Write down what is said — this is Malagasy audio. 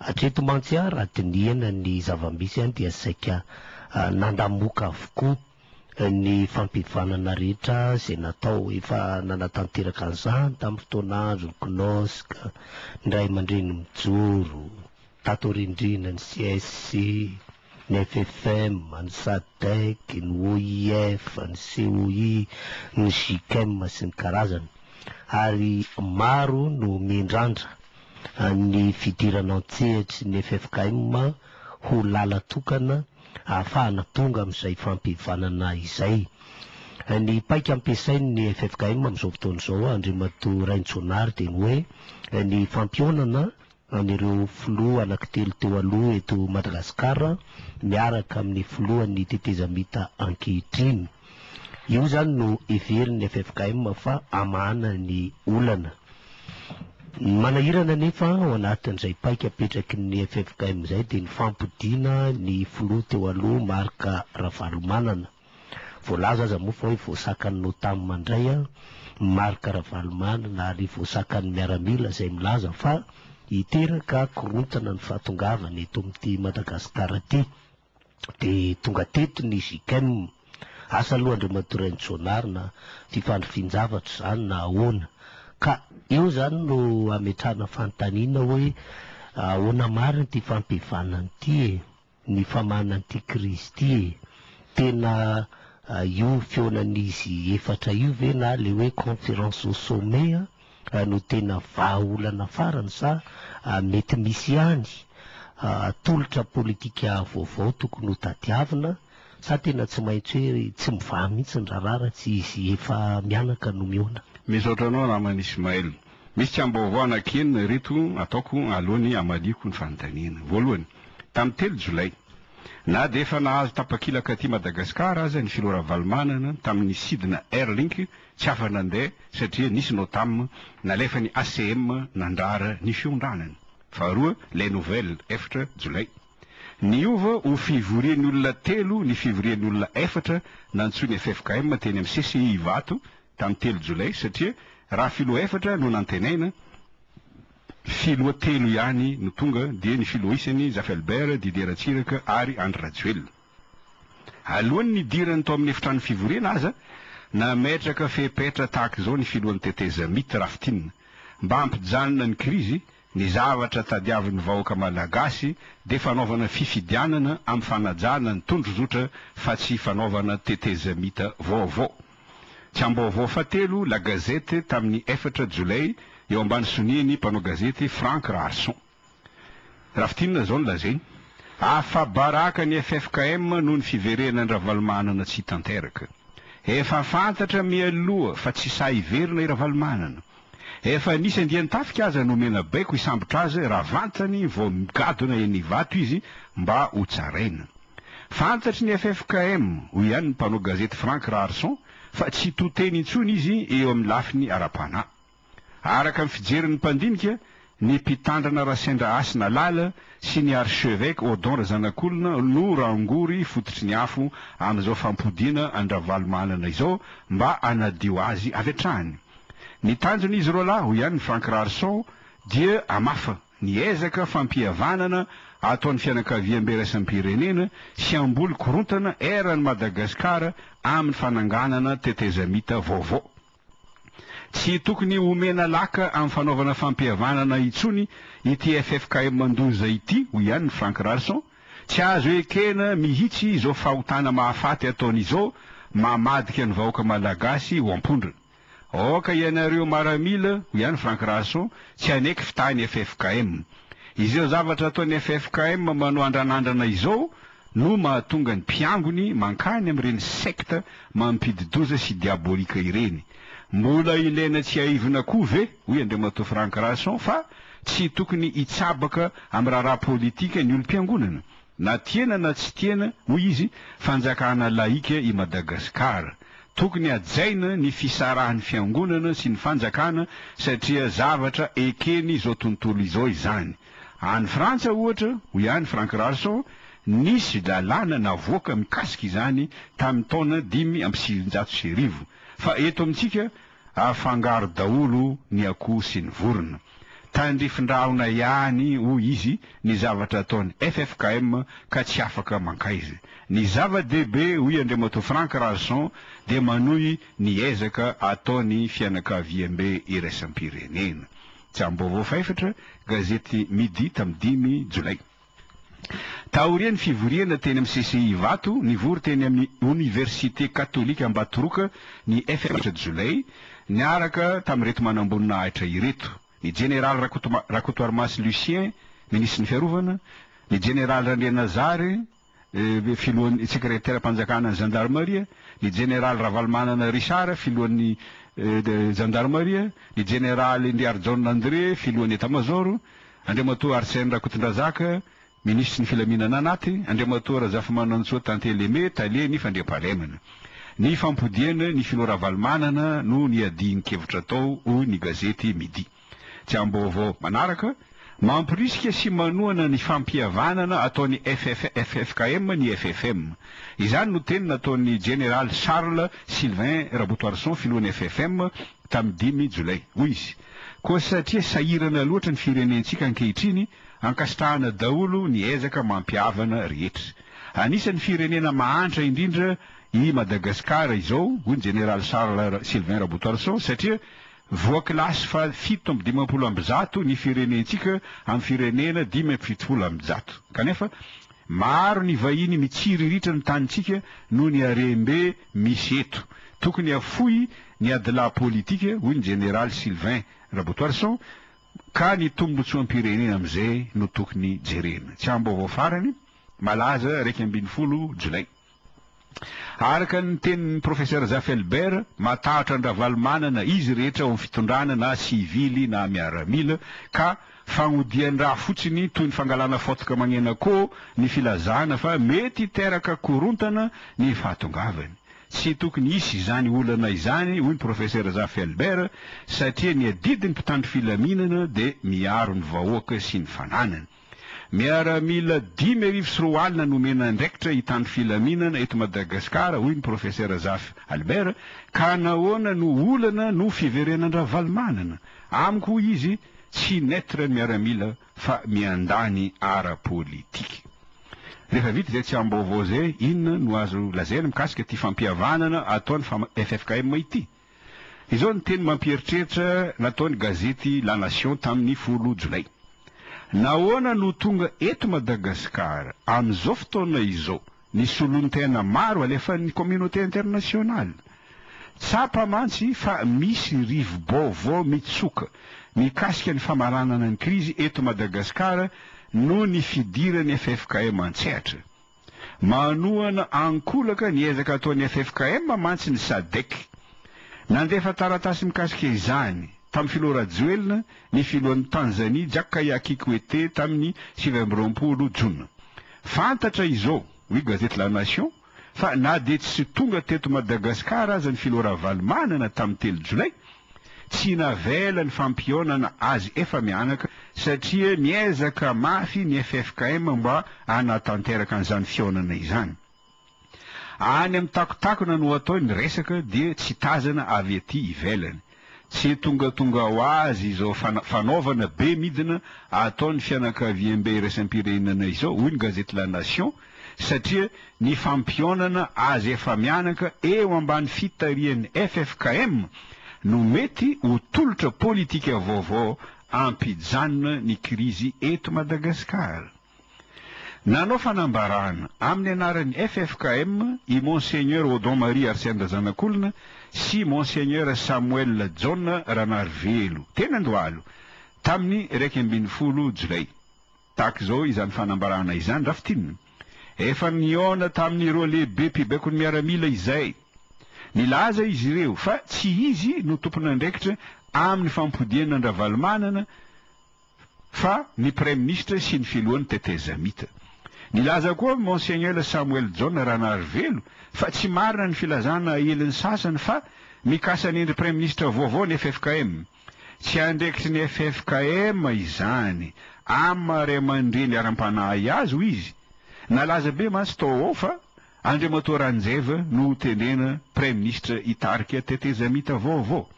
Hatreto mantsy raha dinihana ny zava-misy any dia saika nandamoka avokoa ny fampivanana rehetra izay natao. Efa nanatanteraka an'izany tamin'ny fotoan'andro ny gnosika, ny ray aman-dreny mijoro, tato rindrina ny CSC, ny FFKM, ny SADEC, ny OIF, ny COI, ny JKM sy ny karazany. Ary maro no miandrandra ny fidirana an-tsehatra ny FFKM ho lala tokana ahafahana tonga amin'izay fampivanana izay. Ny paika ampiasain'ny FFKM amin'izao fotoan'izao Andriamatoa Rainijaonary dia ny hoe ny fampionana anireo filoha anankitelo teo aloha eto Madagasikara miaraka amin'ny filohan'ny tetezamita ankehitriny. Io zany no everin'ny FFKM fa amana ny olana. Manahirana nefa ao anatin'izay paika apetraky ny FFKM izay dia ny fampodiana ny filoha teo aloha marika Ravalomanana. Voalaza aza moa fa hoe voasakan'ny notamy mandray marika Ravalomanana ary voasakan'ny miaramila izay milaza fa hiteraka korontana ny fahatongavana eto amin'ity Madagasikara ity. Dia tonga teto ny JKM asa aloha Andriamatoa Rainijaonary na fifandrifinjavatra zany na ahoana. Ka eo zany no ametrahana fanontaniana hoe ahoana marina ity fampivanana ity ny famanan'ity krizy ity. Tena io fionan'izy efatra io ve na le hoe conférence au sommet no tena vahaolana farany sa mety misy ihany tolotra politika vaovao tokony ho tadiavina sa tena tsy maintsy hoe tsy mivaha mihitsy ny raharaha tsy izy efa mianaka no miona. Misaotra anao namany Ismael. Misy tsambaovao anankeny reto ataoko alohany amaliko ny fanontaniana. Voalohany, tamin'ny 3 jolay na dia efa nahazo tapakilaka aty Madagasikara aza ny filoha Ravalomanana tamin'ny sidina Airlink tsy afa nandeha satria nisy notam nalefa ny ACM nandrara ny fiondranany. Faharoa, les nouvelles 4 jolay. Niova ho fivorian'ny olona 3 ny fivorian'ny olona 4 nantsoiny FFKM teny amin'ny CCI vato tamin'ny 3 jolay satria raha filoha 4 no nantenaina filoha 3 ihany no tonga dia ny filoha isany Zafelbert, Didier Ratsiraka ary Andry Rajoelina. Alohan'ny nidirany tao amin'ny efitrano fivoriana aza nametraka fepetra tahaka izao ny filohan'ny tetezamita rafitinina mba hampijanona ny krizy ny zavatra tadiavin'ny vahoaka malagasy dia fanaovana fifidianana amin'ny fanajana ny tondrozotra fa tsy fanaovana tetezamita vaovao. Tsambaovao fahatelo la gazety tamin'ny 4 jolay eo ambany soniany mpanao gazety Frank Rarson. Rafitinina zao ny lazainy afabaraka ny FFKM noho ny fiverenan'ny Ravalomanana tsy tanteraka. Efa fantatra mialoha fa tsy sa hiverina i Ravalomanana. Efa nisy andiany tafika aza nomena baiko hisambotra azy raha vantany vao migadona eny vato izy mba ho tsaraina. Fantatry ny FFKM ho ihany ny mpanao gazety Frank Rarson fa tsy toteny intsony izy eo amin'ny lafiny ara-pana. Araka amin'ny fijerin'ny mpandinika ny mpitandrana rasendra asina lala sy ny archevêque Odon Razanakolona no rangory fototry ny afo amin'izao fampodiana an-Ravalomanana izao mba anadio azy avy hatrany. Ny tanjon'izy roa lahy ho ihany ny Frank Rarson dia amafa ny ezaka fampihavanana ataon'ny fianakaviam-beraisam-pirenena sy amboly korontana eran'ny Madagasikara amin'ny fananganana tetezamita vaovao. Tsy tokony omena laka amin'ny fanaovana fampihavanana itsony ity FFKM mandoza ity ho ihany ny Frank Rarson. Tsy azo ekena mihitsy izao fahotana mahafaty ataon'izao mamadika ny vahoaka malagasy ho ampondra. Oka ianareo maramila ho ihany Frank Rarson tsy aneky fitahiny FFKM. Izao zavatra ataon'ny FFKM manao andranandrana izao no mahatonga ny mpiangony mankany amin'ireny sekta mampididoza sy diabolika ireny. Mbola ilaina tsy haivina koa ve hoy Andriamatoa Frank Rarson fa tsy tokony hitsabaka amin'ny raharaha politika ny olom-piangonana. Na tiana na tsy tiana hoy izy fanjakana laika i Madagasikara. Tokony ajaina ny fisarahan'ny fiangonana sy ny fanjakana satria zavatra ekeny izao tontolo izao izany. Any Frantsa ohatra ho ihany Frank Rarson nisy lalàna navoaka mikasika izany tamin'ny taona 1990. Fa eto amintsika afangaro daholo ny akoho sy ny vorona. tandrifindraona ihany hoy izy ny zavatra ataony FFKM ka tsy afaka mankaizy. Ny zava-dehibe hoy Andriamatoa Frank Razon dia manohy ny ezaka ataon'ny fianakaviam-be iraisam-pirenena. Vaovao faefatra gazety Midi tamin'ny 5 jolay. Taorian'ny fivoriana teny amin'ny CCI Vato, nivory teny amin'ny Université Katolika Ambatoroka ny FFKM jolay, niaraka tamin'ireto manambonina ahitra ireto: ny général Rakotoarimasy Lucien, ministre ny fiarovana, ny général Randrianazary, filohan'ny secrétaire mpanjakana ny gendarmerie, ny général Ravalmanana Richard, filohan'ny gendarmerie, ny général Indriary John André, filohan'ny état-major, Andriamatoa Arsène Rakotondrazaka, ministre ny filaminana anaty, Andriamatoa Razafimanantsoa Tanteleme, Taleny fandriampahalemana. Ny fampodiana ny filoha Ravalmanana no ny adiny kevitra tao hoy ny gazety Midi. Vaovao manaraka, mampirisika sy manohana ny fampihavanana ataon'ny FFKM ny FFM. Izany no teny nataon'ny général Charles Sylvain Rabotoarson, filohan'ny FFM tamin'ny 5 jolay. Hoy izy: koa satria sahirana loatra ny firenentsika ankehitriny, ankasitrahana daholo ny ezaka mampihavana rehetra. Anisan'ny firenena mahantra indrindra i Madagasikara izao, hoy ny général Charles Sylvain Rabotoarson, satria voakilasy fa 750 ny firenentsika amin'ny firenena 570. Kanefa maro ny vahiny mitsiriritra ny tanitsika no ny arembe misy eto. Tokony afoy ny adila politika, hoy ny général Sylvain Rabotoarson, ka ny tombotsoam-pirenena amin'izay no tokony jerena. Vaovao farany, malaza 2 jolay. Araka ny tenin'ny professeur Zafelbert, matahatra ny Ravalmanana izy rehetra ao amin'ny fitondrana na sivily na miaramila, ka fagnodiany raha fotsiny toy ny fangalana fotoka magnenako ny filazana fa mety teraka korontana ny fahatongavany. Tsy tokony isy izany olana izany, hoy ny professeur Zafelbert, satria ny adidiny mpitandro filaminana dia miaro ny vahoaka sy ny fananana. Miaramila 10,000 nomena ndraikitra hitandro filaminana eto Madagasikara, hoy ny professeur Zafelbert, ka nahoana no olana no fiverenany Ravalmanana. Amiko hoy izy, tsy netra miaramila fa miandany ara-politika. Rehefa vita izay tsy ambaovao zay, inona no azo lazaina mikasika ty fampihavanana ataon'ny FFKM ity? Izao ny teny mampieritreritra nataon'ny gazety La Nation tamin'ny 10 jolay. Nahoana no tonga eto Madagasikara amin'izao fotoana izao ny solon-tena maro alefan'ny communauté internationale. Tsapa mantsy fa misy Rivobaobao mitsoka mikasika ny famaranana ny krizy eto Madagasikara no ny fidiran'ny FFKM antsehatra. Manohana ankolaka ny ezaka ataon'ny FFKM mantsy ny SADC. Nandefa taratasy mikasika izany tamin'ny filoha Rajoelina ny filohan'ny Tanzania Jakaya Kikwete tamin'ny 20 jona. Fantatra izao, hoy gazety La Nation, fa na dia tsy tonga teto Madagasikara aza ny filoha Ravalmanana tamin'ny 3 jolay, tsy navela ny fampionana azy efa mianaka satria miezaka mafy ny FFKM mba hanatanteraka an'izany fionana izany. Any amin'ny takotakona no atao ny resaka dia tsy tazana avy aty ivelany. Tsy tonga ho azy izao fanaovana be midina ataon'ny fianakaviam-be iraisam-pirenena izao, hoy ny gazety La Nation, satria ny fampionana azy efa mianaka eo ambany fitarian'ny FFKM no mety ho tolotra politika vaovao ampijanona ny krizy eto Madagasikara. Nanao fanambarana amin'ny anaran'ny FFKM i Monseigneur Odon Marie Arsène Razanakolona sy Monseigneur Samuel John Ranarvelo tenandoalo tamin'ny 2 jolay. Tahaka izao izany fanambarana izany rafitinina. Efa niona tamin'ireo lehibe mpibaikon'ny miaramila izay. Nilaza izy ireo fa tsy izy no tompona andraikitra amin'ny fampodiana ny Ravalmanana fa ny Premier Ministre sy ny filohan'ny tetezamita. Nilaza koa Monseigneur Samuel John Ranarvelo fa tsy marina ny filazana eliny sasany fa mikasany endry Premier Ministre vaovao ny FFKM. Tsy andraikitry ny FFKM izany amin'ny ray aman-dreny aram-panahy azy ho izy. Nalaza be mantsy tao ao fa Andriamatoa Ranjeva no tenena Premier Ministre hitarika tetezamita vaovao.